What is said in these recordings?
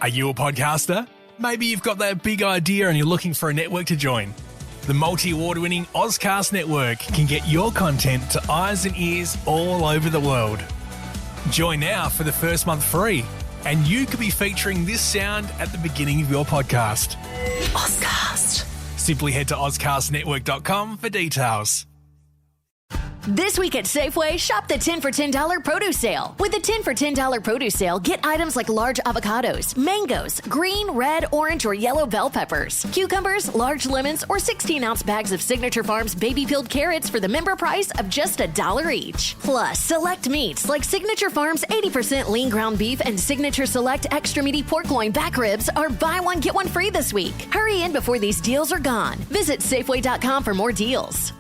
Are you a podcaster? Maybe you've got that big idea and you're looking for a network to join. The multi-award-winning Ozcast Network can get your content to eyes and ears all over the world. Join now for the first month free, and you could be featuring this sound at the beginning of your podcast. Ozcast. Simply head to ozcastnetwork.com for details. This week at Safeway, shop the 10 for $10 produce sale. With the 10 for $10 produce sale, get items like large avocados, mangoes, green, red, orange, or yellow bell peppers, cucumbers, large lemons, or 16-ounce bags of Signature Farms baby-peeled carrots for the member price of just $1 each. Plus, select meats like Signature Farms 80% lean ground beef and Signature Select extra meaty pork loin back ribs are buy one, get one free this week. Hurry in before these deals are gone. Visit Safeway.com for more deals.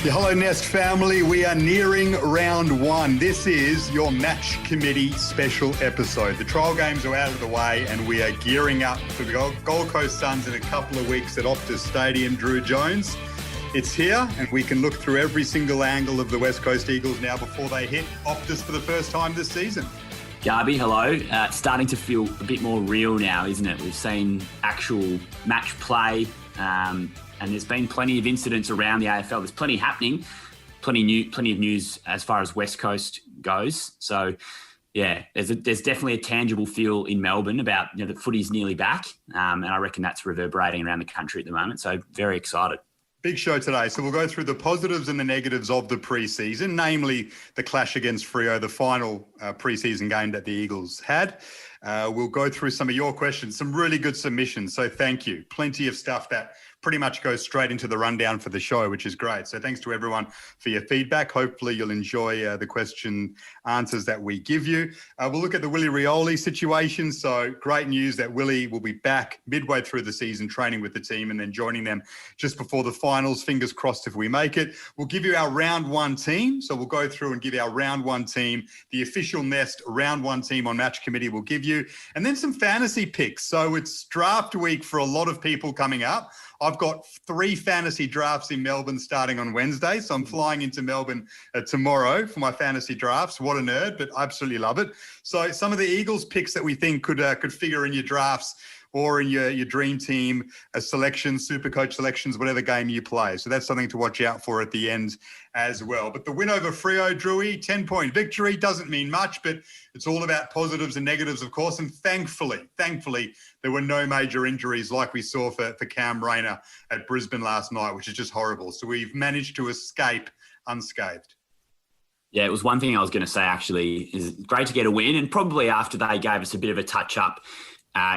Hello, Nest family. We are nearing round one. This is your match committee special episode. The trial games are out of the way and we are gearing up for the Gold Coast Suns in a couple of weeks at Optus Stadium. Drew Jones, it's here and we can look through every single angle of the West Coast Eagles now before they hit Optus for the first time this season. Garby, hello. It's starting to feel a bit more real now, isn't it? We've seen actual match play, and there's been plenty of incidents around the AFL. There's plenty happening, plenty of news as far as West Coast goes. So, yeah, there's definitely a tangible feel in Melbourne about that footy's nearly back, and I reckon that's reverberating around the country at the moment. So, very excited. Big show today. So we'll go through the positives and the negatives of the pre-season, namely the clash against Freo, the final pre-season game that the Eagles had. We'll go through some of your questions, some really good submissions. So thank you. Plenty of stuff that pretty much goes straight into the rundown for the show, which is great. So thanks to everyone for your feedback. Hopefully you'll enjoy the question answers that we give you. We'll look at the Willie Rioli situation. So great news that Willie will be back midway through the season training with the team and then joining them just before the finals. Fingers crossed if we make it. We'll give you our round one team. So we'll go through and give our round one team, the official Nest round one team on Match Committee will give you, and then some fantasy picks. So it's draft week for a lot of people coming up. I've got 3 fantasy drafts in Melbourne starting on Wednesday. So I'm flying into Melbourne tomorrow for my fantasy drafts. What a nerd, but I absolutely love it. So some of the Eagles picks that we think could figure in your drafts or in your dream team selections, super coach selections, whatever game you play. So that's something to watch out for at the end as well. But the win over Freo, Drewy, 10-point victory, doesn't mean much, but it's all about positives and negatives, of course. And thankfully, there were no major injuries like we saw for Cam Rayner at Brisbane last night, which is just horrible. So we've managed to escape unscathed. Yeah, it was one thing I was going to say, actually, is great to get a win. And probably after they gave us a bit of a touch-up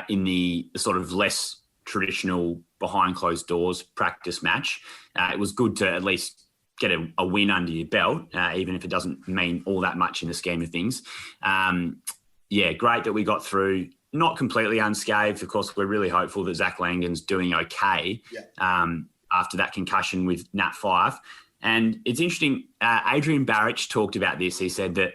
in the sort of less traditional behind closed doors practice match, it was good to at least get a win under your belt, even if it doesn't mean all that much in the scheme of things. Great that we got through, not completely unscathed. Of course, we're really hopeful that Zach Langdon's doing okay after that concussion with Nat Fyfe. And it's interesting, Adrian Barrich talked about this. He said that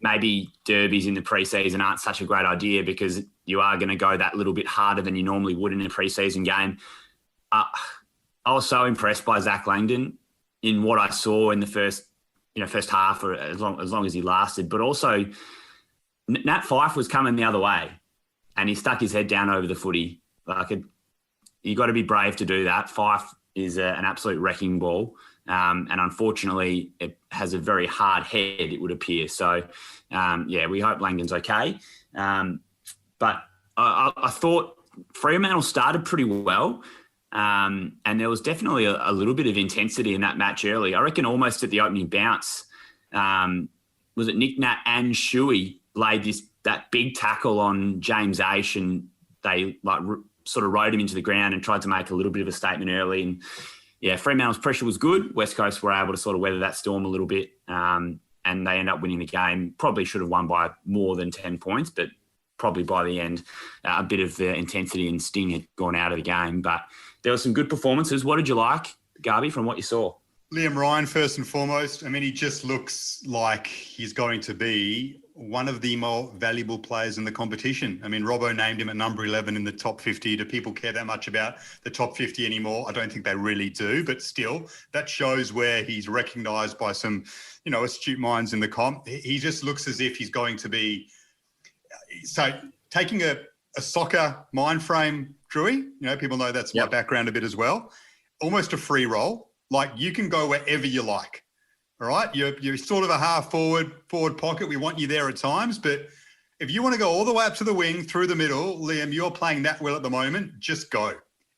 maybe derbies in the preseason aren't such a great idea because you are going to go that little bit harder than you normally would in a preseason game. I was so impressed by Zach Langdon in what I saw in the first half, or as long as he lasted. But also, Nat Fyfe was coming the other way, and he stuck his head down over the footy. You got to be brave to do that. Fyfe is an absolute wrecking ball. And unfortunately, it has a very hard head, it would appear. So, we hope Langdon's okay. But I thought Fremantle started pretty well. And there was definitely a little bit of intensity in that match early. I reckon almost at the opening bounce, was it Nick Nat and Shuey laid that big tackle on James Aish, and they sort of rode him into the ground and tried to make a little bit of a statement early. And Fremantle's pressure was good. West Coast were able to sort of weather that storm a little bit, and they end up winning the game. Probably should have won by more than 10 points, but probably by the end, a bit of the intensity and sting had gone out of the game. But there were some good performances. What did you like, Garby, from what you saw? Liam Ryan, first and foremost. I mean, he just looks like he's going to be one of the more valuable players in the competition. I mean, Robbo named him at number 11 in the top 50. Do people care that much about the top 50 anymore? I don't think they really do, but still, that shows where he's recognised by some, astute minds in the comp. He just looks as if he's going to be... So taking a soccer mind frame, Drewy, people know that's my background a bit as well, almost a free roll. Like, you can go wherever you like, all right? You're sort of a half forward pocket. We want you there at times. But if you want to go all the way up to the wing, through the middle, Liam, you're playing that well at the moment, just go.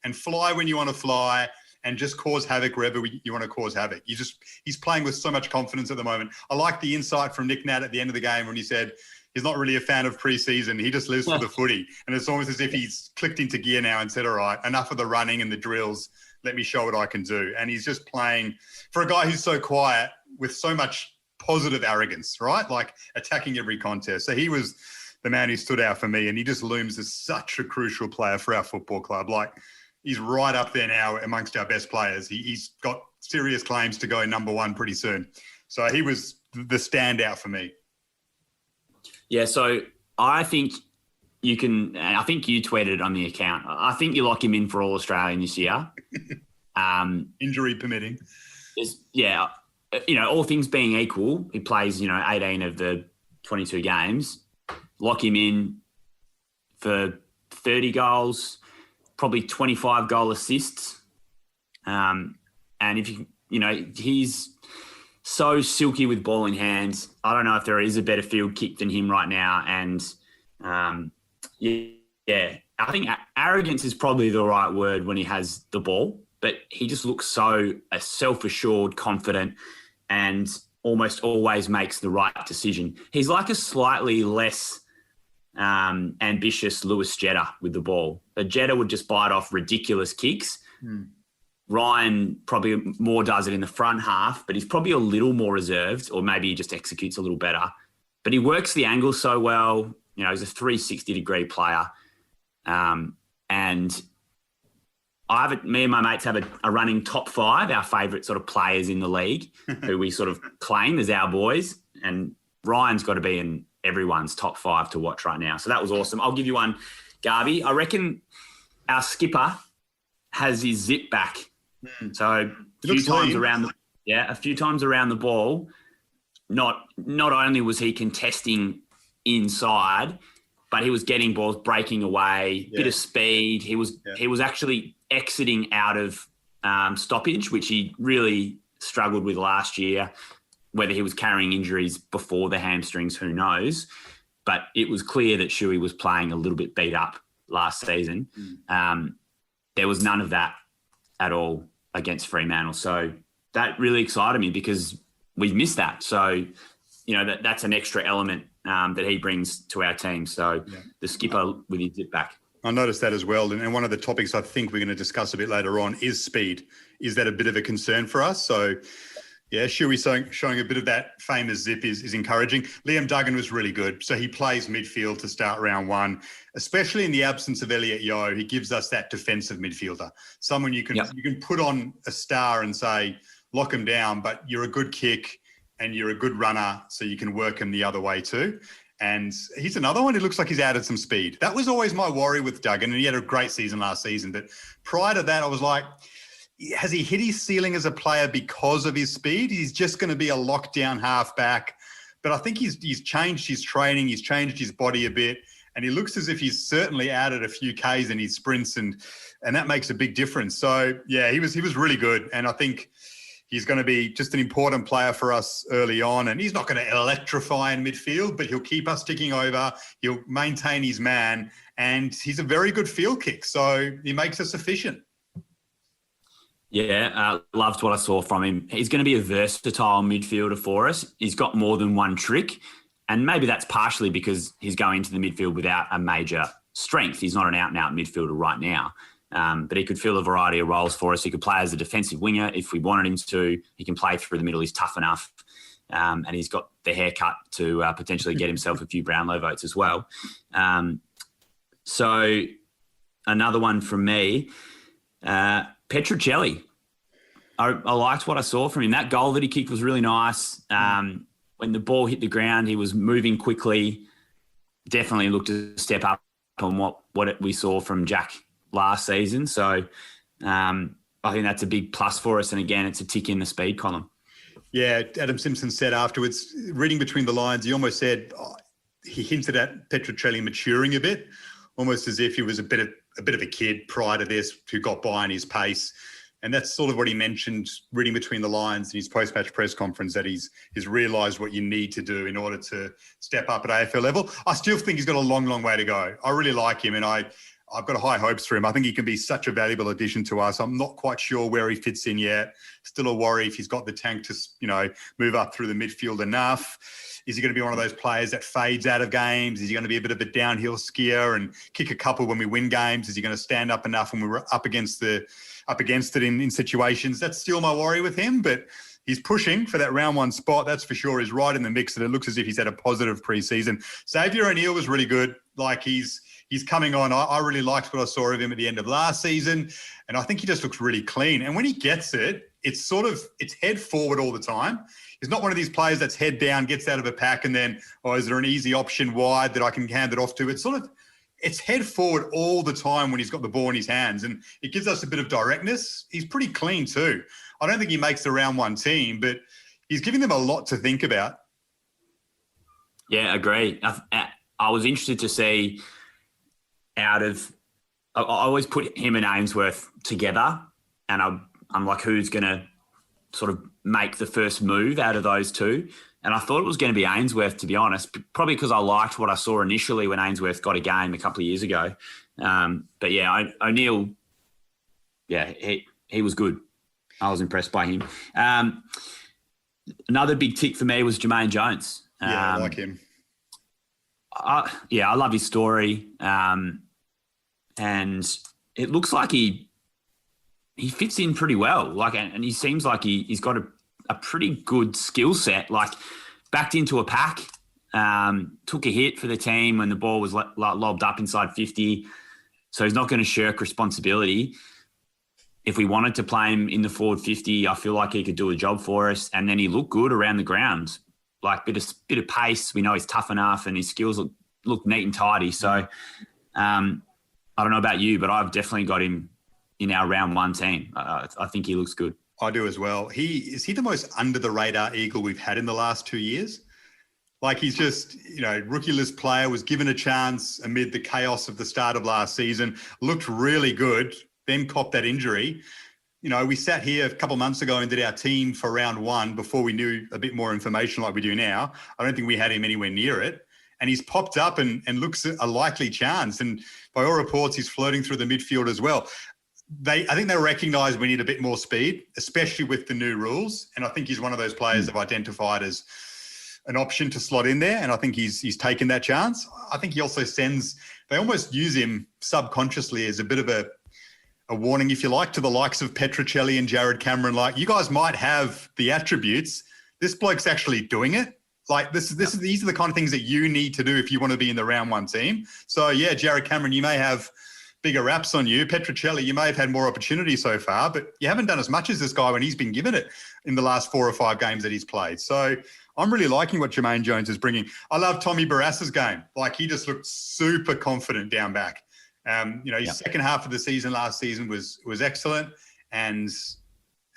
And fly when you want to fly and just cause havoc wherever you want to cause havoc. He's playing with so much confidence at the moment. I like the insight from Nick Nat at the end of the game when he said he's not really a fan of preseason. He just lives for the footy. And it's almost as if he's clicked into gear now and said, all right, enough of the running and the drills. Let me show what I can do. And he's just playing for a guy who's so quiet with so much positive arrogance, right? Like attacking every contest. So he was the man who stood out for me, and he just looms as such a crucial player for our football club. Like, he's right up there now amongst our best players. He's got serious claims to go number one pretty soon. So he was the standout for me. Yeah, so I think you can, I think you tweeted it on the account. I think you lock him in for All-Australian this year. Injury permitting. All things being equal, he plays, 18 of the 22 games. Lock him in for 30 goals, probably 25 goal assists. And if he's so silky with ball in hand. I don't know if there is a better field kick than him right now. And I think arrogance is probably the right word when he has the ball, but he just looks so self-assured, confident, and almost always makes the right decision. He's like a slightly less ambitious Lewis Jetta with the ball. But Jetta would just bite off ridiculous kicks. Ryan probably more does it in the front half, but he's probably a little more reserved, or maybe he just executes a little better. But he works the angle so well. He's a 360-degree player. And me and my mates have a running top five, our favourite sort of players in the league, who we sort of claim as our boys. And Ryan's got to be in everyone's top five to watch right now. So that was awesome. I'll give you one, Garby. I reckon our skipper has his zip back. So a few times around the ball, not only was he contesting inside, but he was getting balls breaking away, bit of speed. He was actually exiting out of stoppage, which he really struggled with last year. Whether he was carrying injuries before the hamstrings, who knows? But it was clear that Shuey was playing a little bit beat up last season. There was none of that at all against Fremantle. So that really excited me because we've missed that. So, that's an extra element that he brings to our team. So the skipper with his zip back. I noticed that as well. And one of the topics I think we're going to discuss a bit later on is speed. Is that a bit of a concern for us? So, Shuey showing a bit of that famous zip is encouraging. Liam Duggan was really good. So he plays midfield to start round one, especially in the absence of Elliot Yeo. He gives us that defensive midfielder, someone you can put on a star and say, lock him down, but you're a good kick and you're a good runner, so you can work him the other way too. And he's another one who looks like he's added some speed. That was always my worry with Duggan, and he had a great season last season. But prior to that, I was like, has he hit his ceiling as a player because of his speed? He's just going to be a lockdown halfback. But I think he's changed his training. He's changed his body a bit. And he looks as if he's certainly added a few Ks in his sprints. And that makes a big difference. So, he was really good. And I think he's going to be just an important player for us early on. And he's not going to electrify in midfield, but he'll keep us ticking over. He'll maintain his man. And he's a very good field kick. So he makes us efficient. Yeah, loved what I saw from him. He's going to be a versatile midfielder for us. He's got more than one trick, and maybe that's partially because he's going into the midfield without a major strength. He's not an out-and-out midfielder right now, but he could fill a variety of roles for us. He could play as a defensive winger if we wanted him to. He can play through the middle. He's tough enough, and he's got the haircut to potentially get himself a few Brownlow votes as well. So another one from me, Petruccelli. I liked what I saw from him. That goal that he kicked was really nice. When the ball hit the ground, he was moving quickly. Definitely looked to step up on what we saw from Jack last season. So I think that's a big plus for us. And again, it's a tick in the speed column. Yeah, Adam Simpson said afterwards, reading between the lines, he almost said he hinted at Petruccelli maturing a bit, almost as if he was a bit of a kid prior to this who got by on his pace. And that's sort of what he mentioned, reading between the lines in his post-match press conference, that he's realised what you need to do in order to step up at AFL level. I still think he's got a long, long way to go. I really like him, and I've got high hopes for him. I think he can be such a valuable addition to us. I'm not quite sure where he fits in yet. Still a worry if he's got the tank to, move up through the midfield enough. Is he going to be one of those players that fades out of games? Is he going to be a bit of a downhill skier and kick a couple when we win games? Is he going to stand up enough when we're up against it in situations? That's still my worry with him, but he's pushing for that round one spot. That's for sure. He's right in the mix, and it looks as if he's had a positive pre-season. Xavier O'Neill was really good. Like he's coming on. I really liked what I saw of him at the end of last season, and I think he just looks really clean. And when he gets it, it's head forward all the time. He's not one of these players that's head down, gets out of a pack, and then, is there an easy option wide that I can hand it off to? It's head forward all the time when he's got the ball in his hands, and it gives us a bit of directness. He's pretty clean too. I don't think he makes the round one team, but he's giving them a lot to think about. Yeah, agree. I was interested to see I always put him and Ainsworth together, and I'm like, who's going to sort of make the first move out of those two? And I thought it was going to be Ainsworth, to be honest, probably because I liked what I saw initially when Ainsworth got a game a couple of years ago. But yeah, O'Neill, yeah, he was good. I was impressed by him. Another big tick for me was Jermaine Jones. I like him. I love his story. And it looks like he fits in pretty well. And he seems like he's got a pretty good skill set. Backed into a pack, took a hit for the team when the ball was lobbed up inside 50. So he's not going to shirk responsibility. If we wanted to play him in the forward 50, I feel like he could do a job for us. And then he looked good around the ground, bit of pace. We know he's tough enough, and his skills look neat and tidy. So I don't know about you, but I've definitely got him in our round one team. I think he looks good. I do as well. Is he the most under the radar Eagle we've had in the last 2 years? He's just, rookie list player, was given a chance amid the chaos of the start of last season, looked really good, then copped that injury. We sat here a couple of months ago and did our team for round one before we knew a bit more information like we do now. I don't think we had him anywhere near it. And he's popped up and looks a likely chance. And by all reports, he's floating through the midfield as well. I think they recognise we need a bit more speed, especially with the new rules. And I think he's one of those players they've identified as an option to slot in there. And I think he's taken that chance. I think he also they almost use him subconsciously as a bit of a warning, if you like, to the likes of Petruccelli and Jared Cameron. You guys might have the attributes. This bloke's actually doing it. These are the kind of things that you need to do if you want to be in the round one team. So yeah, Jared Cameron, you may have bigger raps on you. Petruccelli, you may have had more opportunity so far, but you haven't done as much as this guy when he's been given it in the last 4 or 5 games that he's played. So I'm really liking what Jermaine Jones is bringing. I love Tommy Barrass's game. He just looked super confident down back. His second half of the season last season was excellent, and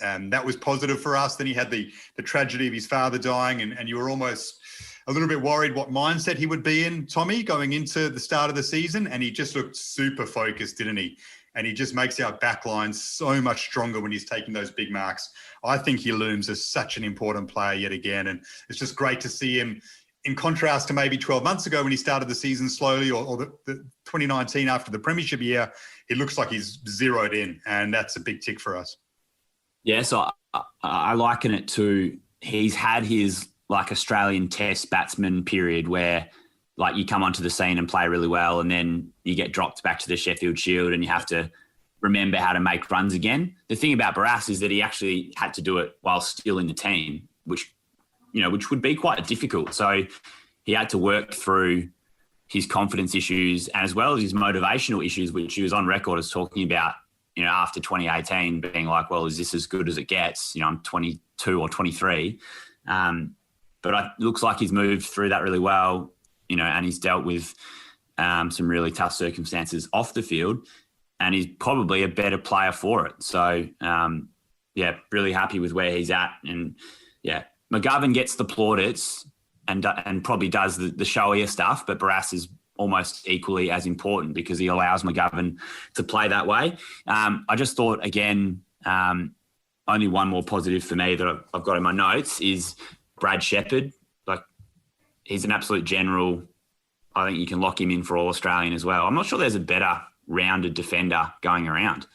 that was positive for us. Then he had the tragedy of his father dying, and you were almost a little bit worried what mindset he would be in, Tommy, going into the start of the season. And he just looked super focused, didn't he? And he just makes our back line so much stronger when he's taking those big marks. I think he looms as such an important player yet again. And it's just great to see him, in contrast to maybe 12 months ago when he started the season slowly, or the 2019 after the premiership year. It looks like he's zeroed in, and that's a big tick for us. Yeah, so I liken it to, he's had his Australian Test batsman period where you come onto the scene and play really well, and then you get dropped back to the Sheffield Shield and you have to remember how to make runs again. The thing about Barrass is that he actually had to do it while still in the team, which would be quite difficult. So he had to work through his confidence issues as well as his motivational issues, which he was on record as talking about after 2018 being like, well, is this as good as it gets? I'm 22 or 23. But it looks like he's moved through that really well, and he's dealt with some really tough circumstances off the field, and he's probably a better player for it. So, really happy with where he's at. And, McGovern gets the plaudits and probably does the showier stuff, but Barrass is almost equally as important because he allows McGovern to play that way. I just thought, again, only one more positive for me that I've got in my notes is Brad Shepherd. Like, he's an absolute general. I think you can lock him in for All-Australian as well. I'm not sure there's a better rounded defender going around.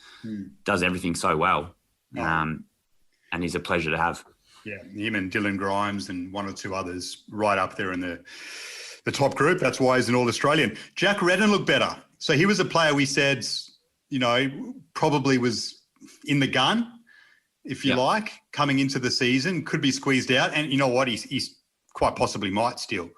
Does everything so well. And he's a pleasure to have. Yeah, him and Dylan Grimes and one or two others right up there in the top group. That's why he's an All-Australian. Jack Redden looked better. So he was a player we said, probably was in the gun, if you like, coming into the season, could be squeezed out. And you know what? He's quite possibly might still.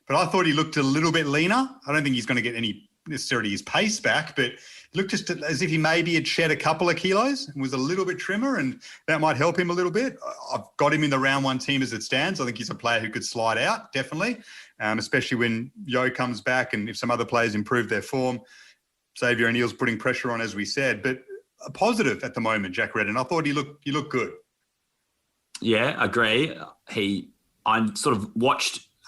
But I thought he looked a little bit leaner. I don't think he's going to get any necessarily his pace back, but it looked just as if he maybe had shed a couple of kilos and was a little bit trimmer, and that might help him a little bit. I've got him in the round one team as it stands. I think he's a player who could slide out, definitely, especially when Yo comes back and if some other players improve their form. Xavier O'Neill's putting pressure on, as we said, but a positive at the moment, Jack Redden. I thought he looked good. Yeah, agree. I sort of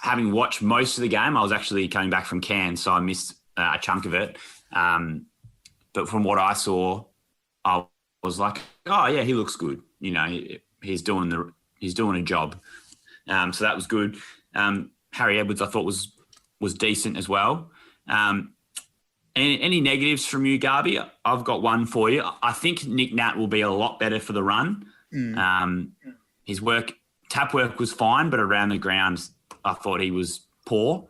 having watched most of the game. I was actually coming back from Cairns, so I missed a chunk of it. But from what I saw, I was like, oh yeah, he looks good. He's doing a job. So that was good. Harry Edwards, I thought was decent as well. Any negatives from you, Garby? I've got one for you. I think Nick Nat will be a lot better for the run. His tap work was fine, but around the ground, I thought he was poor.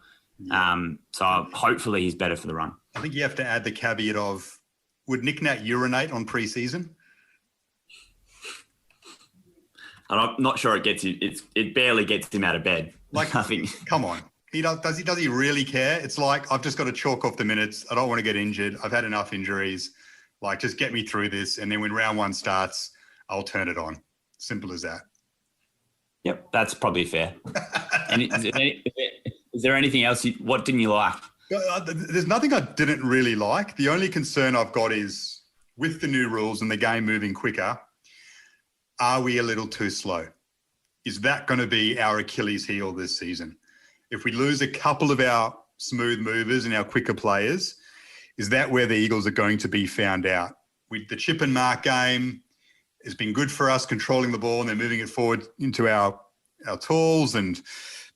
So hopefully he's better for the run. I think you have to add the caveat of, would Nick Nat urinate on pre-season? I'm not sure it gets him. It barely gets him out of bed. Like, I think. Come on. Does he really care? It's like, I've just got to chalk off the minutes. I don't want to get injured. I've had enough injuries. Like, just get me through this. And then when round one starts, I'll turn it on. Simple as that. Yep, that's probably fair. And is there anything else? What didn't you like? There's nothing I didn't really like. The only concern I've got is with the new rules and the game moving quicker, are we a little too slow? Is that going to be our Achilles heel this season? If we lose a couple of our smooth movers and our quicker players, is that where the Eagles are going to be found out? With the chip and mark game, it's been good for us controlling the ball and then moving it forward into our tools and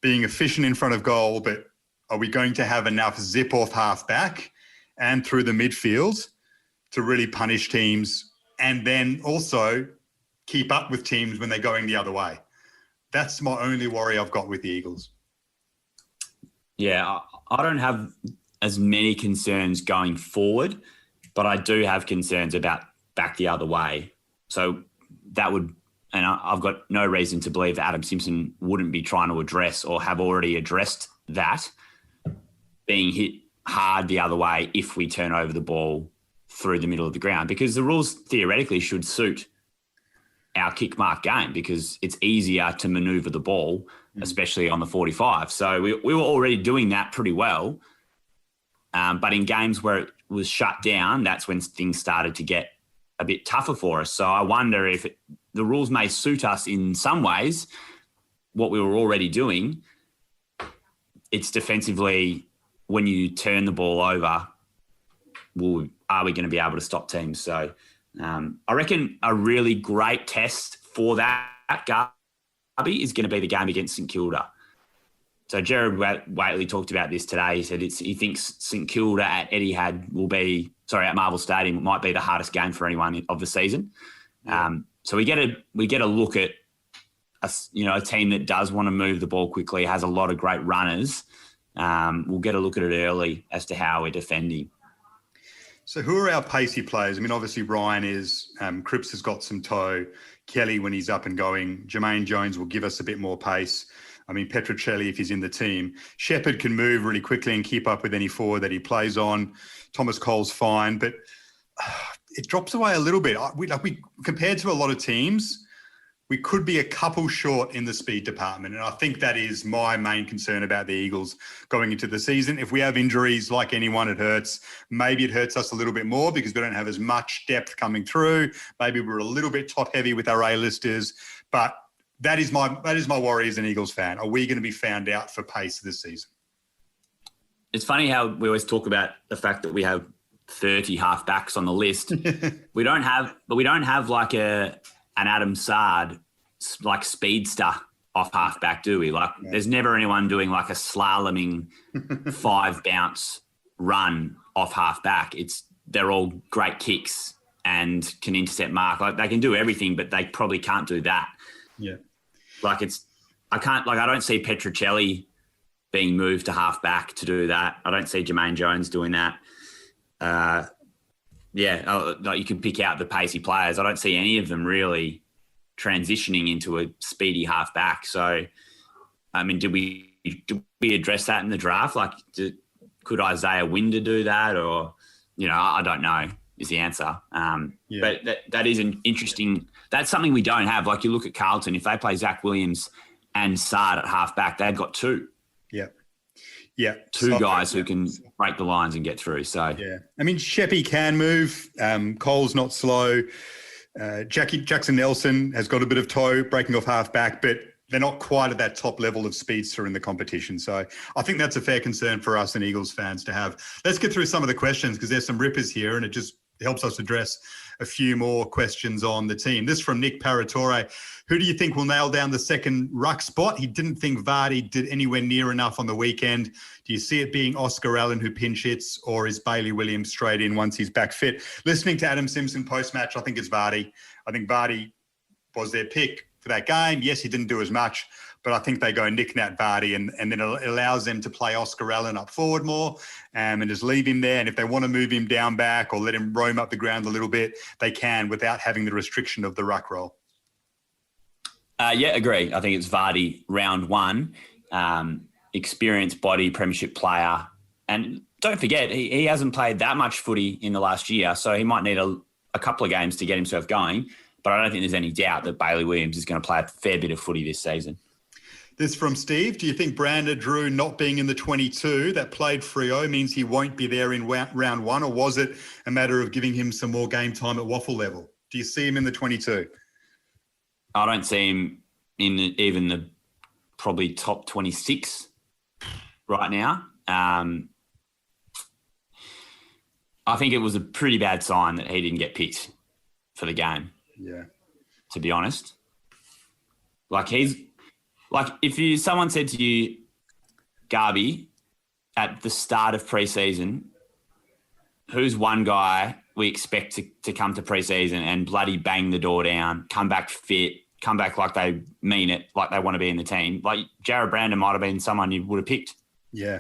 being efficient in front of goal, but are we going to have enough zip off half back and through the midfield to really punish teams and then also keep up with teams when they're going the other way? That's my only worry I've got with the Eagles. Yeah, I don't have as many concerns going forward, but I do have concerns about back the other way. So that would, and I've got no reason to believe that Adam Simpson wouldn't be trying to address or have already addressed that, being hit hard the other way if we turn over the ball through the middle of the ground, because the rules theoretically should suit our kick mark game because it's easier to maneuver the ball, especially on the 45. So we were already doing that pretty well. But in games where it was shut down, that's when things started to get a bit tougher for us. So I wonder if the rules may suit us in some ways, what we were already doing. It's defensively, when you turn the ball over, are we going to be able to stop teams? So I reckon a really great test for that, Garby, is going to be the game against St Kilda. So Jared Waitley talked about this today. He said he thinks St Kilda at at Marvel Stadium might be the hardest game for anyone of the season. So we get a look at a team that does want to move the ball quickly, has a lot of great runners. We'll get a look at it early as to how we're defending. So who are our pacey players? I mean, obviously Ryan is, Cripps has got some toe. Kelly, when he's up and going. Jermaine Jones will give us a bit more pace. I mean, Petruccelli, if he's in the team. Shepherd can move really quickly and keep up with any forward that he plays on. Thomas Cole's fine. But it drops away a little bit. We compared to a lot of teams, we could be a couple short in the speed department. And I think that is my main concern about the Eagles going into the season. If we have injuries like anyone, it hurts. Maybe it hurts us a little bit more because we don't have as much depth coming through. Maybe we're a little bit top heavy with our A-listers. But that is my worry as an Eagles fan. Are we going to be found out for pace this season? It's funny how we always talk about the fact that we have 30 half-backs on the list. we don't have like an Adam Sard, like speedster off half-back, do we? Like, there's never anyone doing like a slaloming 5-bounce run off half-back. They're all great kicks and can intercept mark. Like, they can do everything, but they probably can't do that. Yeah. Like, I don't see Petrocelli being moved to half-back to do that. I don't see Jermaine Jones doing that. Like you can pick out the pacey players. I don't see any of them really transitioning into a speedy half-back. So, I mean, did we address that in the draft? Like, could Isaiah Winder do that? Or, I don't know is the answer. But that is an interesting – that's something we don't have. Like, you look at Carlton, if they play Zach Williams and Sard at half-back, they've got two. Yeah. Two guys who can break the lines and get through. So I mean, Sheppy can move. Cole's not slow. Jackson Nelson has got a bit of toe breaking off half back, but they're not quite at that top level of speedster in the competition. So I think that's a fair concern for us and Eagles fans to have. Let's get through some of the questions because there's some rippers here and it just helps us address a few more questions on the team. This from Nick Paratore. Who do you think will nail down the second ruck spot? He didn't think Vardy did anywhere near enough on the weekend. Do you see it being Oscar Allen who pinch hits, or is Bailey Williams straight in once he's back fit? Listening to Adam Simpson post-match, I think it's Vardy. I think Vardy was their pick for that game. Yes, he didn't do as much, but I think they go Nick-Nat Vardy and then it allows them to play Oscar Allen up forward more and just leave him there. And if they want to move him down back or let him roam up the ground a little bit, they can without having the restriction of the ruck roll. Agree. I think it's Vardy round one, experienced body, premiership player. And don't forget, he hasn't played that much footy in the last year, so he might need a couple of games to get himself going. But I don't think there's any doubt that Bailey Williams is going to play a fair bit of footy this season. This from Steve. Do you think Brandon Drew not being in the 22 that played Freo means he won't be there in round one, or was it a matter of giving him some more game time at waffle level? Do you see him in the 22? I don't see him in even the probably top 26 right now. I think it was a pretty bad sign that he didn't get picked for the game. Yeah. To be honest. If someone said to you, Garby, at the start of preseason, who's one guy we expect to come to preseason and bloody bang the door down, come back fit, come back like they mean it, like they want to be in the team? Like, Jared Brandon might have been someone you would have picked. Yeah.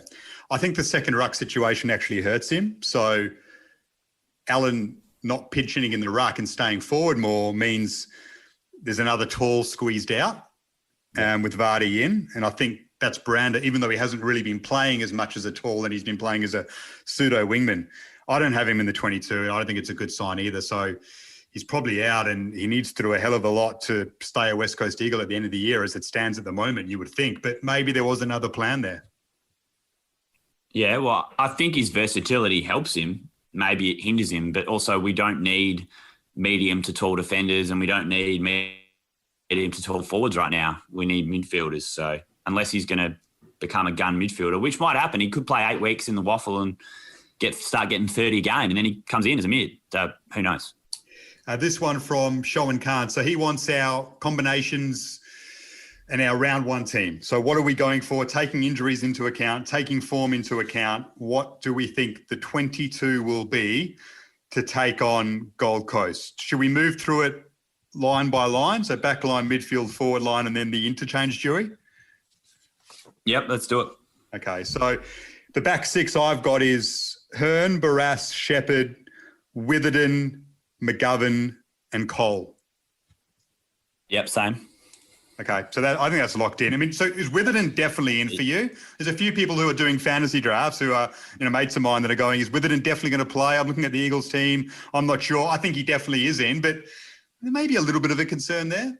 I think the second ruck situation actually hurts him. So Allen not pitching in the ruck and staying forward more means there's another tall squeezed out with Vardy in. And I think that's Brandon, even though he hasn't really been playing as much as a tall and he's been playing as a pseudo wingman. I don't have him in the 22 and I don't think it's a good sign either. So he's probably out and he needs to do a hell of a lot to stay a West Coast Eagle at the end of the year as it stands at the moment, you would think. But maybe there was another plan there. Yeah, well, I think his versatility helps him. Maybe it hinders him, but also we don't need medium to tall defenders and we don't need medium to tall forwards right now. We need midfielders. So unless he's going to become a gun midfielder, which might happen, he could play 8 weeks in the waffle and start getting 30 a game and then he comes in as a mid. So who knows? This one from Showan Khan. So he wants our combinations and our round one team. So what are we going for? Taking injuries into account, taking form into account, what do we think the 22 will be to take on Gold Coast? Should we move through it line by line? So back line, midfield, forward line, and then the interchange, Dewey? Yep, let's do it. Okay, so the back six I've got is Hearn, Barras, Shepherd, Witherden, McGovern, and Cole. Yep, same. Okay, so I think that's locked in. I mean, so is Witherden definitely in for you? There's a few people who are doing fantasy drafts who are, mates of mine that are going, is Witherden definitely going to play? I'm looking at the Eagles team. I'm not sure. I think he definitely is in, but there may be a little bit of a concern there.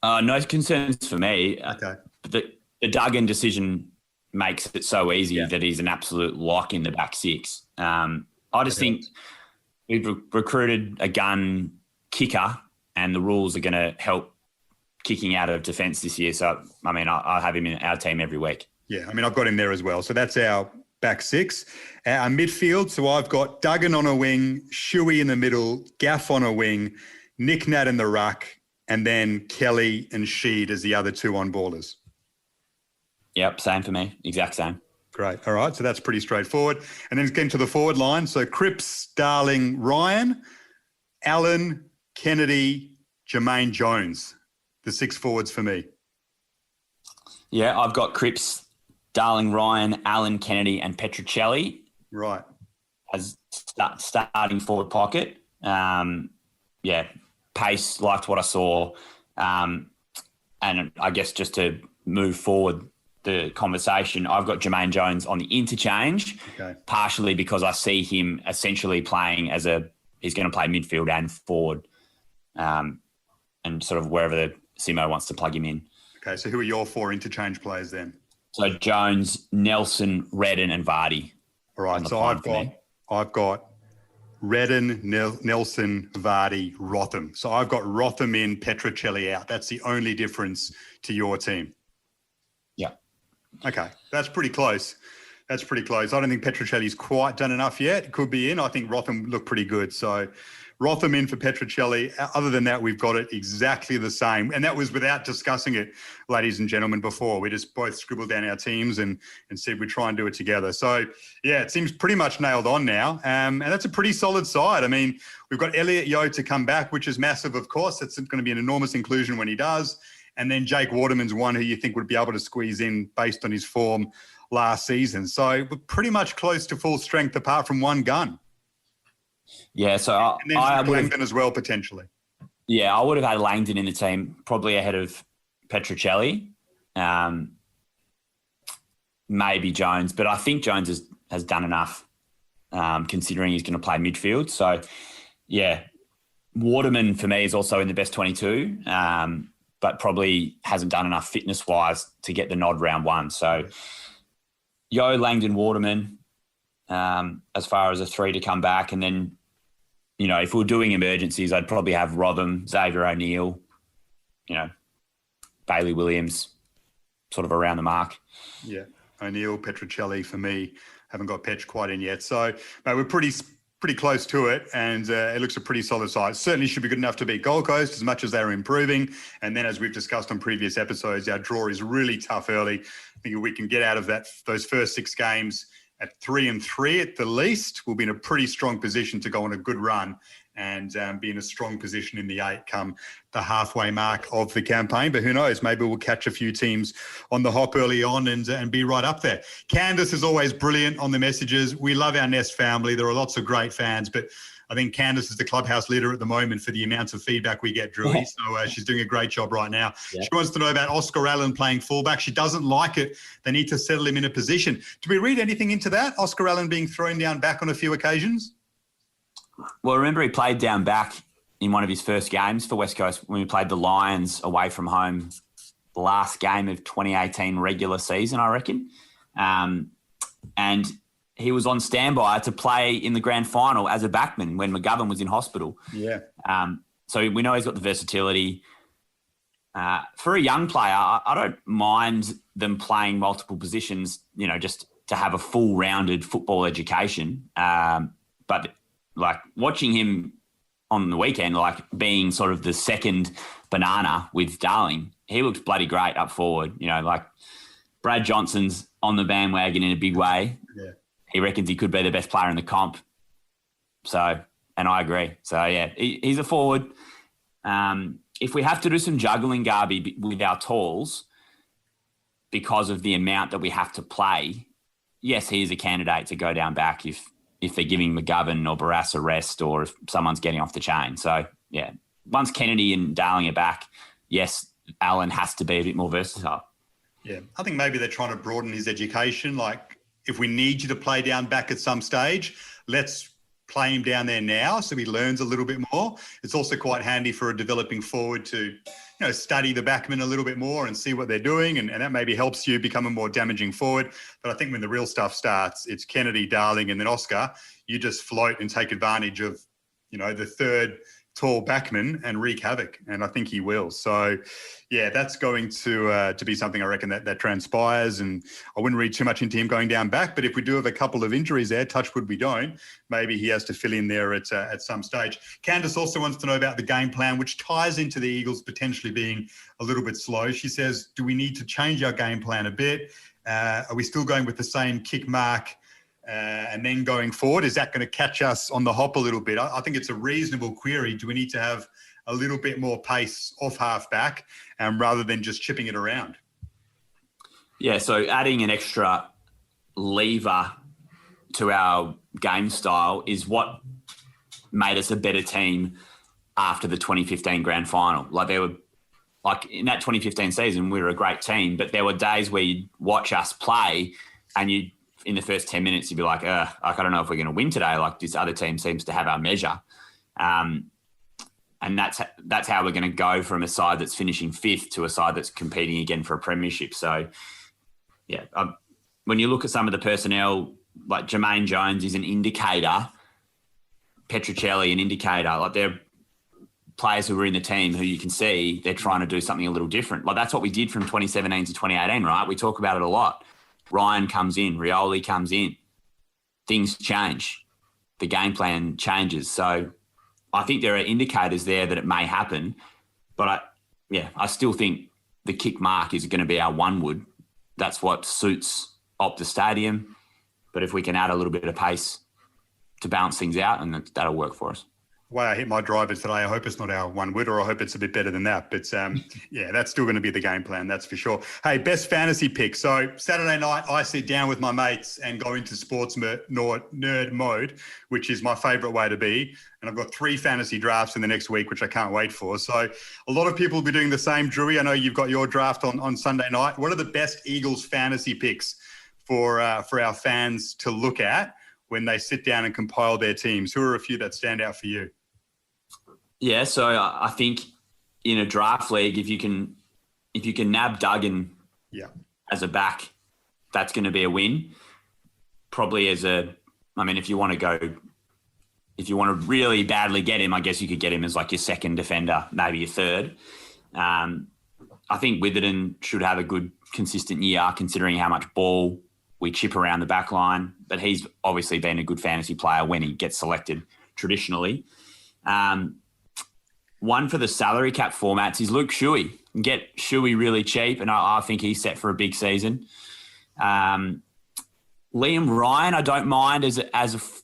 No concerns for me. Okay. The Duggan decision makes it so easy that he's an absolute lock in the back six. I just think we've recruited a gun kicker and the rules are going to help kicking out of defence this year. So, I mean, I'll have him in our team every week. Yeah, I mean, I've got him there as well. So that's our back six. Our midfield, so I've got Duggan on a wing, Shuey in the middle, Gaff on a wing, Nick Nat in the ruck, and then Kelly and Sheed as the other two on ballers. Yep, same for me. Exact same. Great. All right, so that's pretty straightforward. And then getting to the forward line. So Cripps, Darling, Ryan, Allen, Kennedy, Jermaine Jones. The six forwards for me. Yeah, I've got Cripps, Darling, Ryan, Allen, Kennedy, and Petruccelli. Right. As starting forward pocket. Pace, liked what I saw. And I guess just to move forward the conversation, I've got Jermaine Jones on the interchange, partially because I see him essentially playing he's going to play midfield and forward, and sort of wherever the Simo wants to plug him in. Okay, so who are your four interchange players then? So Jones, Nelson, Redden, and Vardy. All right, so I've got Redden, Nelson, Vardy, Rotham. So I've got Rotham in, Petruccelli out. That's the only difference to your team. Yeah. Okay, that's pretty close. I don't think Petruccelli's quite done enough yet. Could be in. I think Rotham looked pretty good. So Rotham in for Petruccelli. Other than that, we've got it exactly the same. And that was without discussing it, ladies and gentlemen, before. We just both scribbled down our teams and said we'd try and do it together. So, yeah, it seems pretty much nailed on now. And that's a pretty solid side. I mean, we've got Elliot Yeo to come back, which is massive, of course. That's going to be an enormous inclusion when he does. And then Jake Waterman's one who you think would be able to squeeze in based on his form last season. So we're pretty much close to full strength apart from one gun. Yeah, so and then Langdon as well, potentially. Yeah, I would have had Langdon in the team, probably ahead of Petruccelli, maybe Jones. But I think Jones has done enough, considering he's going to play midfield. So, yeah, Waterman for me is also in the best 22, but probably hasn't done enough fitness-wise to get the nod round one. So, Yo, Langdon, Waterman, as far as a three to come back. And then, if we were doing emergencies, I'd probably have Rotham, Xavier O'Neill, Bailey Williams, sort of around the mark. Yeah, O'Neill, Petruccelli for me. Haven't got Petch quite in yet. So, mate, we're pretty close to it, and it looks a pretty solid side. Certainly should be good enough to beat Gold Coast as much as they're improving. And then, as we've discussed on previous episodes, our draw is really tough early. I think if we can get out of those first 6 games at 3-3 at the least, we'll be in a pretty strong position to go on a good run and be in a strong position in the 8 come the halfway mark of the campaign. But who knows, maybe we'll catch a few teams on the hop early on and be right up there. Candace is always brilliant on the messages. We love our Nest family. There are lots of great fans, but I think Candace is the clubhouse leader at the moment for the amounts of feedback we get, Drewy. So she's doing a great job right now. Yeah. She wants to know about Oscar Allen playing fullback. She doesn't like it. They need to settle him in a position. Do we read anything into that? Oscar Allen being thrown down back on a few occasions? Well, remember he played down back in one of his first games for West Coast when we played the Lions away from home, the last game of 2018 regular season, I reckon. And he was on standby to play in the grand final as a backman when McGovern was in hospital. Yeah. So we know he's got the versatility. For a young player, I don't mind them playing multiple positions, just to have a full-rounded football education. But like watching him on the weekend, like being sort of the second banana with Darling, he looked bloody great up forward. Like Brad Johnson's on the bandwagon in a big way. Yeah. He reckons he could be the best player in the comp. So, and I agree. So, yeah, he's a forward. If we have to do some juggling, Garby, with our talls because of the amount that we have to play, yes, he is a candidate to go down back if they're giving McGovern or Barras a rest or if someone's getting off the chain. So, yeah, once Kennedy and Darling are back, yes, Allen has to be a bit more versatile. Yeah, I think maybe they're trying to broaden his education. Like, if we need you to play down back at some stage, let's play him down there now so he learns a little bit more. It's also quite handy for a developing forward to, study the backmen a little bit more and see what they're doing, and that maybe helps you become a more damaging forward. But I think when the real stuff starts, it's Kennedy, Darling, and then Oscar. You just float and take advantage of, the third tall backman and wreak havoc, and I think he will. So, yeah, that's going to be something I reckon that transpires, and I wouldn't read too much into him going down back. But if we do have a couple of injuries there, touch wood we don't, maybe he has to fill in there at some stage. Candice also wants to know about the game plan, which ties into the Eagles potentially being a little bit slow. She says, do we need to change our game plan a bit? Are we still going with the same kick mark? And then going forward, is that going to catch us on the hop a little bit? I think it's a reasonable query. Do we need to have a little bit more pace off half back rather than just chipping it around? Yeah, so adding an extra lever to our game style is what made us a better team after the 2015 grand final. Like in that 2015 season, we were a great team, but there were days where you'd watch us play and in the first 10 minutes, you'd be like, I don't know if we're going to win today. Like, this other team seems to have our measure. And that's how we're going to go from a side that's finishing fifth to a side that's competing again for a premiership. So, yeah, when you look at some of the personnel, like Jermaine Jones is an indicator, Petruccelli an indicator. Like, they're players who were in the team who you can see they're trying to do something a little different. Like, that's what we did from 2017 to 2018, right? We talk about it a lot. Ryan comes in, Rioli comes in, things change, the game plan changes. So I think there are indicators there that it may happen, but I still think the kick mark is going to be our one wood. That's what suits Optus Stadium. But if we can add a little bit of pace to balance things out, and that'll work for us. The way I hit my drivers today, I hope it's not our one wood, or I hope it's a bit better than that. But yeah, that's still going to be the game plan, that's for sure. Hey, best fantasy pick. So Saturday night, I sit down with my mates and go into sports nerd mode, which is my favourite way to be. And I've got 3 fantasy drafts in the next week, which I can't wait for. So a lot of people will be doing the same. Drewy, I know you've got your draft on Sunday night. What are the best Eagles fantasy picks for our fans to look at when they sit down and compile their teams? Who are a few that stand out for you? Yeah, so I think in a draft league, if you can nab Duggan as a back, that's going to be a win. Probably if you want to really badly get him, I guess you could get him as like your second defender, maybe your third. I think Witherden should have a good, consistent year considering how much ball we chip around the back line. But he's obviously been a good fantasy player when he gets selected traditionally. One for the salary cap formats is Luke Shuey. You can get Shuey really cheap, and I think he's set for a big season. Liam Ryan, I don't mind as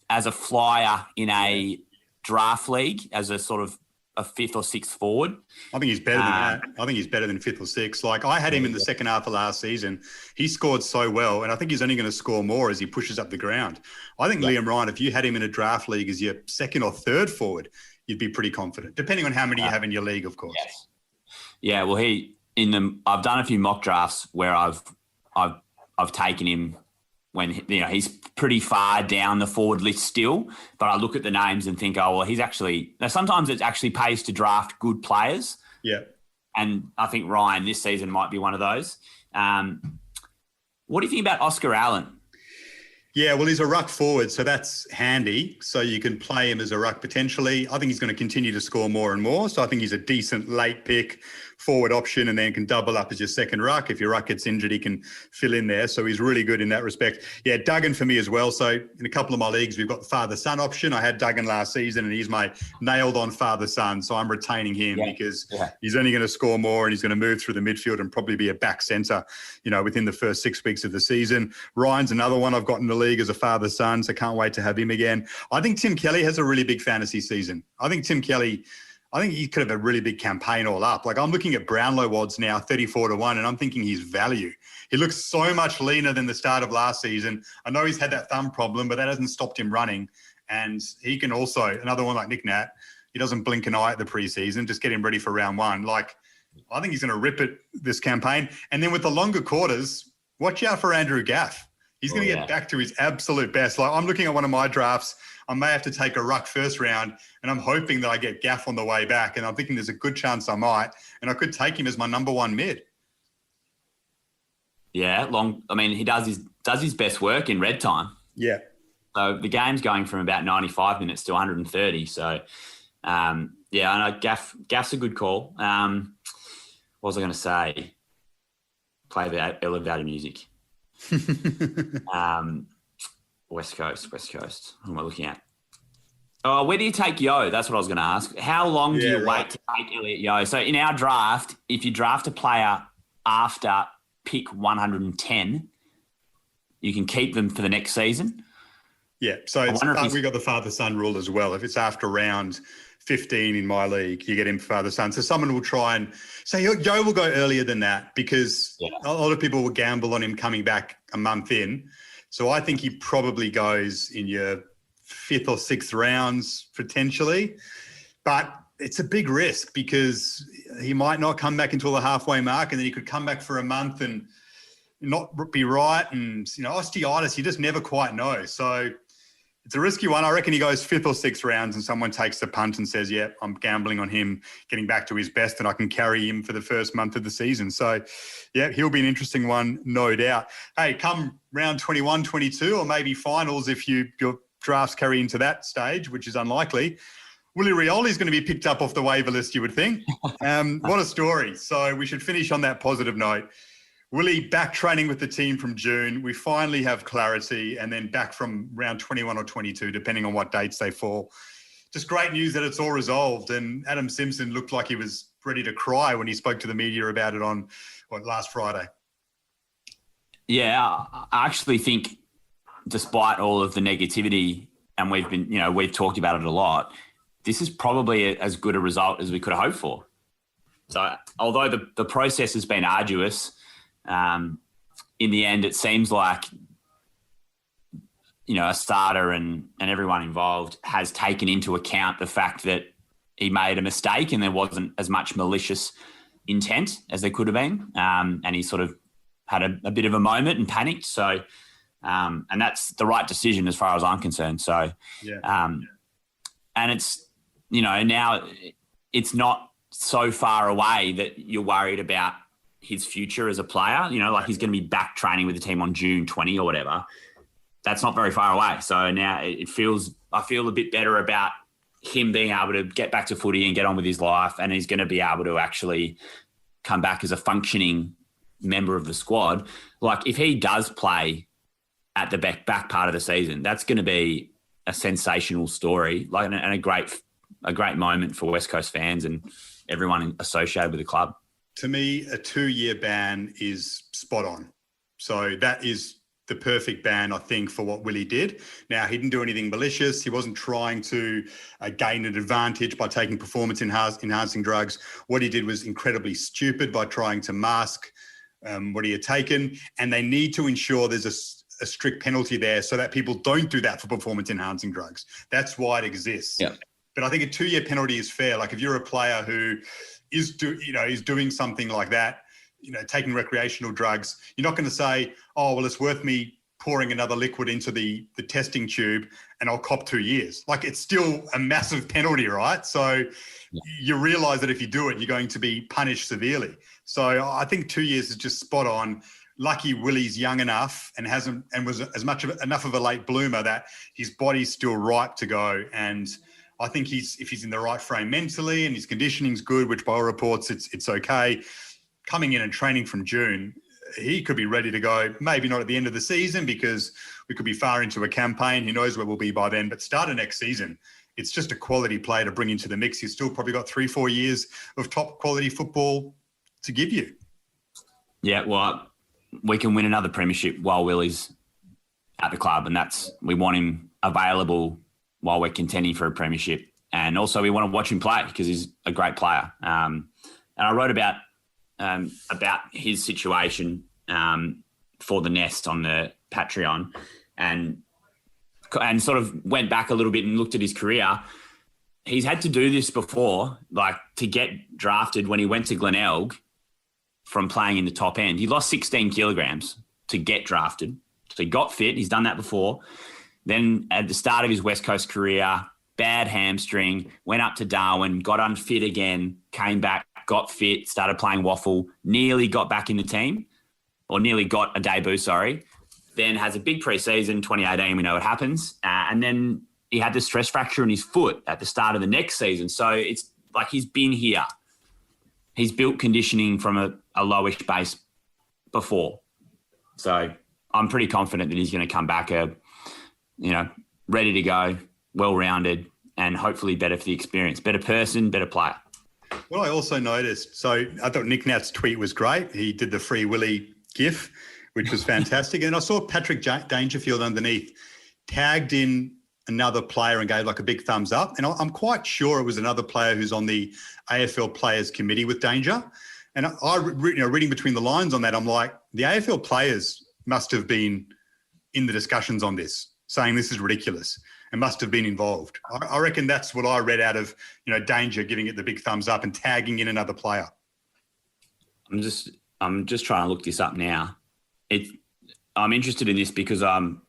a flyer in a draft league as a sort of a 5th or 6th forward. I think he's better than that. I think he's better than 5th or 6th. Like, I had him in the second half of last season. He scored so well, and I think he's only going to score more as he pushes up the ground. I think Liam Ryan, if you had him in a draft league as your 2nd or 3rd forward, you'd be pretty confident, depending on how many you have in your league, of course. Yes. Yeah, well, I've done a few mock drafts where I've taken him when he's pretty far down the forward list still, but I look at the names and think, oh well, he's actually now. Sometimes it actually pays to draft good players. Yeah, and I think Ryan this season might be one of those. What do you think about Oscar Allen? Yeah, well, he's a ruck forward, so that's handy. So you can play him as a ruck potentially. I think he's going to continue to score more and more. So I think he's a decent late pick forward option, and then can double up as your second ruck. If your ruck gets injured, he can fill in there. So he's really good in that respect. Yeah, Duggan for me as well. So in a couple of my leagues, we've got the father-son option. I had Duggan last season, and he's my nailed-on father-son. So I'm retaining him because he's only going to score more, and he's going to move through the midfield and probably be a back centre, within the first 6 weeks of the season. Ryan's another one I've got in the league as a father-son, so can't wait to have him again. I think Tim Kelly has a really big fantasy season. I think he could have a really big campaign all up. Like, I'm looking at Brownlow odds now, 34-1, and I'm thinking his value. He looks so much leaner than the start of last season. I know he's had that thumb problem, but that hasn't stopped him running. And he can also, another one like Nick Nat, he doesn't blink an eye at the preseason. Just get him ready for round 1. Like, I think he's going to rip it this campaign. And then with the longer quarters, watch out for Andrew Gaff. He's going to get back to his absolute best. Like, I'm looking at one of my drafts. I may have to take a ruck first round, and I'm hoping that I get Gaff on the way back. And I'm thinking there's a good chance I might, and I could take him as my number one mid. Yeah, he does his best work in red time. Yeah. So the game's going from about 95 minutes to 130. So, I know Gaff's a good call. What was I going to say? Play the elevator music. West Coast. What am I looking at? Oh, where do you take Yo? That's what I was going to ask. How long do you wait to take Elliot Yo? So in our draft, if you draft a player after pick 110, you can keep them for the next season. Yeah, so we got the father-son rule as well. If it's after round 15 in my league, you get him father-son. So someone will try and say, Joe will go earlier than that because a lot of people will gamble on him coming back a month in. So I think he probably goes in your 5th or 6th rounds potentially. But it's a big risk because he might not come back until the halfway mark, and then he could come back for a month and not be right. And, osteitis, you just never quite know. So it's a risky one. I reckon he goes 5th or 6th rounds and someone takes the punt and says, yeah, I'm gambling on him getting back to his best and I can carry him for the first month of the season. So, yeah, he'll be an interesting one, no doubt. Hey, come round 21, 22, or maybe finals if your drafts carry into that stage, which is unlikely. Willie Rioli's going to be picked up off the waiver list, you would think. What a story. So we should finish on that positive note. Willie back training with the team from June. We finally have clarity, and then back from round 21 or 22, depending on what dates they fall. Just great news that it's all resolved. And Adam Simpson looked like he was ready to cry when he spoke to the media about it on last Friday. Yeah, I actually think despite all of the negativity, and we've talked about it a lot, this is probably as good a result as we could have hoped for. So although the process has been arduous, in the end, it seems like, a starter and everyone involved has taken into account the fact that he made a mistake and there wasn't as much malicious intent as there could have been. And he sort of had a bit of a moment and panicked. So, and that's the right decision as far as I'm concerned. So, and it's, now it's not so far away that you're worried about his future as a player, he's going to be back training with the team on June 20 or whatever. That's not very far away. So now I feel a bit better about him being able to get back to footy and get on with his life. And he's going to be able to actually come back as a functioning member of the squad. Like if he does play at the back part of the season, that's going to be a sensational story, and a great moment for West Coast fans and everyone associated with the club. To me, a 2-year ban is spot on. So that is the perfect ban, I think, for what Willie did. Now, he didn't do anything malicious. He wasn't trying to gain an advantage by taking performance-enhancing drugs. What he did was incredibly stupid by trying to mask what he had taken. And they need to ensure there's a strict penalty there so that people don't do that for performance-enhancing drugs. That's why it exists. Yeah. But I think a 2-year penalty is fair. Like if you're a player who is doing something like that, taking recreational drugs, you're not going to say, oh, well, it's worth me pouring another liquid into the testing tube and I'll cop 2 years. Like it's still a massive penalty, right? So you realise that if you do it, you're going to be punished severely. So I think 2 years is just spot on. Lucky Willie's young enough and was enough of a late bloomer that his body's still ripe to go. And I think if he's in the right frame mentally and his conditioning's good, which by all reports it's okay, coming in and training from June, he could be ready to go. Maybe not at the end of the season because we could be far into a campaign. Who knows where we'll be by then? But start of next season, it's just a quality player to bring into the mix. He's still probably got 3-4 years of top quality football to give you. Yeah, well, we can win another premiership while Willie's at the club, and we want him available while we're contending for a premiership. And also we want to watch him play because he's a great player. And I wrote about his situation for the Nest on the Patreon and sort of went back a little bit and looked at his career. he's had to do this before, like to get drafted when he went to Glenelg from playing in the top end. He lost 16 kilograms to get drafted. So he got fit. He's done that before. Then at the start of his West Coast career, bad hamstring, went up to Darwin, got unfit again, came back, got fit, started playing waffle, nearly got back in the team, or nearly got a debut, sorry. Then has a big preseason, 2018, we know what happens. And then he had the stress fracture in his foot at the start of the next season. So it's like he's been here. He's built conditioning from a lowish base before. So I'm pretty confident that he's going to come back, ready to go, well-rounded, and hopefully better for the experience. Better person, better player. What I also noticed, so I thought Nick Nat's tweet was great. He did the Free Willie GIF, which was fantastic. And I saw Patrick Dangerfield underneath tagged in another player and gave like a big thumbs up. And I'm quite sure it was another player who's on the AFL Players Committee with Danger. And reading between the lines on that, I'm like, the AFL players must have been in the discussions on this, saying this is ridiculous, and must have been involved. I reckon that's what I read out of, Danger giving it the big thumbs up and tagging in another player. I'm just trying to look this up now. I'm interested in this because I'm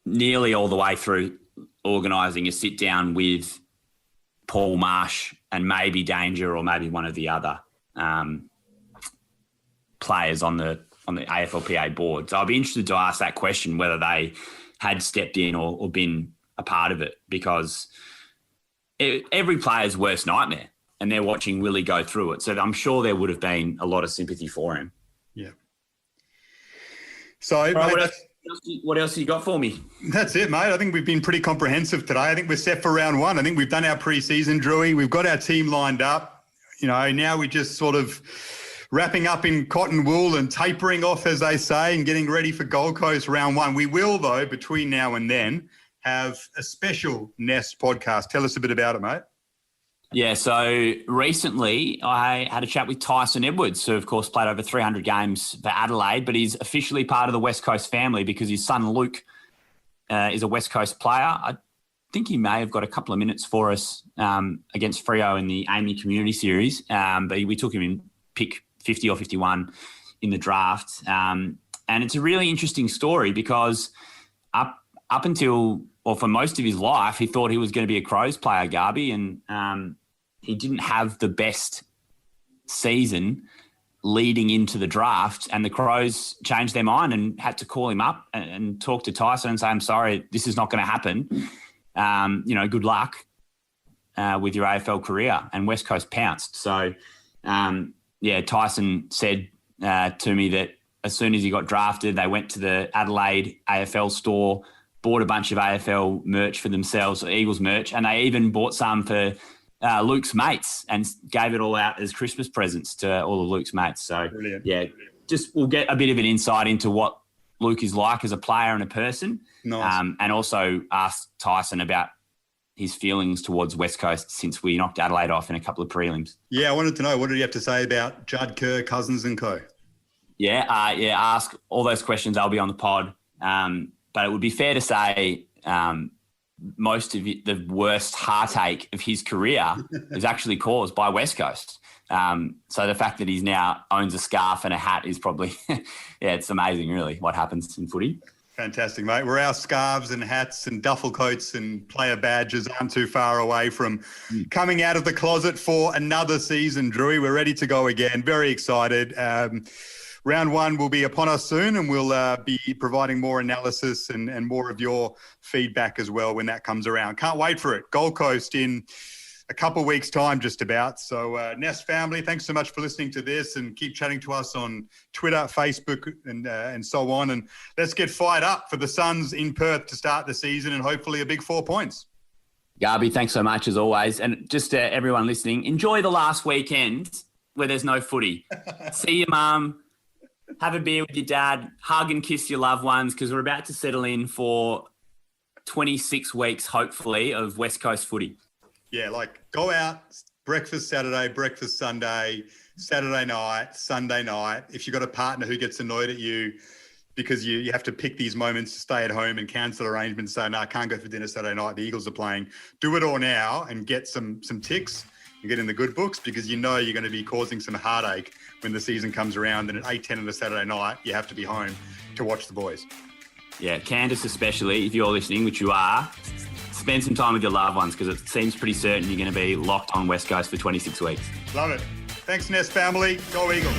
nearly all the way through organising a sit down with Paul Marsh and maybe Danger or maybe one of the other players on the AFLPA board. So I'll be interested to ask that question, whether they had stepped in or been a part of it, because every player's worst nightmare, and they're watching Willie go through it. So I'm sure there would have been a lot of sympathy for him. Yeah. So, right, mate, what else have you got for me? That's it, mate. I think we've been pretty comprehensive today. I think we're set for round one. I think we've done our pre-season, Drewy. We've got our team lined up. Now we just sort of wrapping up in cotton wool and tapering off, as they say, and getting ready for Gold Coast round one. We will, though, between now and then, have a special Nest podcast. Tell us a bit about it, mate. Yeah, so recently I had a chat with Tyson Edwards, who, of course, played over 300 games for Adelaide, but he's officially part of the West Coast family because his son Luke is a West Coast player. I think he may have got a couple of minutes for us against Freo in the Amy Community Series, but we took him in pick 50 or 51 in the draft. And it's a really interesting story because up until, or for most of his life, he thought he was going to be a Crows player, Garby, and he didn't have the best season leading into the draft, and the Crows changed their mind and had to call him up and talk to Tyson and say, I'm sorry, this is not going to happen. Good luck with your AFL career. And West Coast pounced. So, Tyson said to me that as soon as he got drafted, they went to the Adelaide AFL store, bought a bunch of AFL merch for themselves, Eagles merch, and they even bought some for Luke's mates and gave it all out as Christmas presents to all of Luke's mates. So, brilliant. Just we'll get a bit of an insight into what Luke is like as a player and a person. Nice. And also ask Tyson about his feelings towards West Coast since we knocked Adelaide off in a couple of prelims. Yeah, I wanted to know, what did you have to say about Judd Kerr, Cousins and co? Ask all those questions. I'll be on the pod. But it would be fair to say most of the worst heartache of his career is actually caused by West Coast. So the fact that he's now owns a scarf and a hat is probably, it's amazing really what happens in footy. Fantastic, mate. Our scarves and hats and duffel coats and player badges aren't too far away from coming out of the closet for another season, Drewy. We're ready to go again. Very excited. Round one will be upon us soon, and we'll be providing more analysis and more of your feedback as well when that comes around. Can't wait for it. Gold Coast in a couple of weeks' time, just about. So, Nest family, thanks so much for listening to this, and keep chatting to us on Twitter, Facebook, and so on. And let's get fired up for the Suns in Perth to start the season, and hopefully a big 4 points. Garby, thanks so much as always. And just to everyone listening, enjoy the last weekend where there's no footy. See your mum. Have a beer with your dad, hug and kiss your loved ones, because we're about to settle in for 26 weeks, hopefully, of West Coast footy. Yeah, go out, breakfast Saturday, breakfast Sunday, Saturday night, Sunday night. If you've got a partner who gets annoyed at you, because you have to pick these moments to stay at home and cancel arrangements. So, no, I can't go for dinner Saturday night. The Eagles are playing. Do it all now and get some ticks and get in the good books, because you know you're going to be causing some heartache when the season comes around. And at 8:10 on a Saturday night, you have to be home to watch the boys. Yeah, Candace especially, if you're listening, which you are, spend some time with your loved ones, because it seems pretty certain you're going to be locked on West Coast for 26 weeks. Love it. Thanks, Nest family. Go Eagles.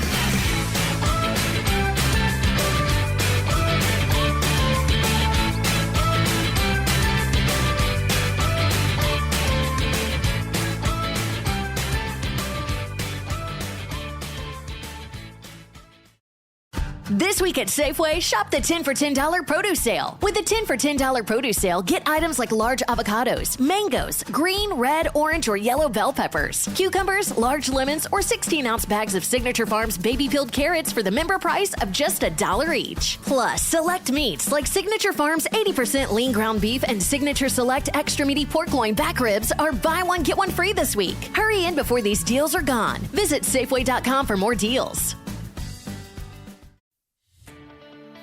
This week at Safeway, shop the 10 for $10 produce sale. With the 10 for $10 produce sale, get items like large avocados, mangoes, green, red, orange, or yellow bell peppers, cucumbers, large lemons, or 16-ounce bags of Signature Farms baby peeled carrots for the member price of just $1 each. Plus, select meats like Signature Farms 80% lean ground beef and Signature Select extra meaty pork loin back ribs are buy one, get one free this week. Hurry in before these deals are gone. Visit Safeway.com for more deals.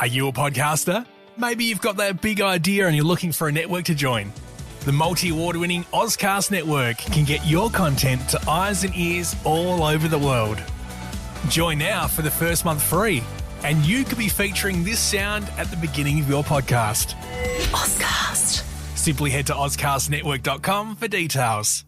Are you a podcaster? Maybe you've got that big idea and you're looking for a network to join. The multi-award-winning Ozcast Network can get your content to eyes and ears all over the world. Join now for the first month free, and you could be featuring this sound at the beginning of your podcast. Ozcast. Simply head to ozcastnetwork.com for details.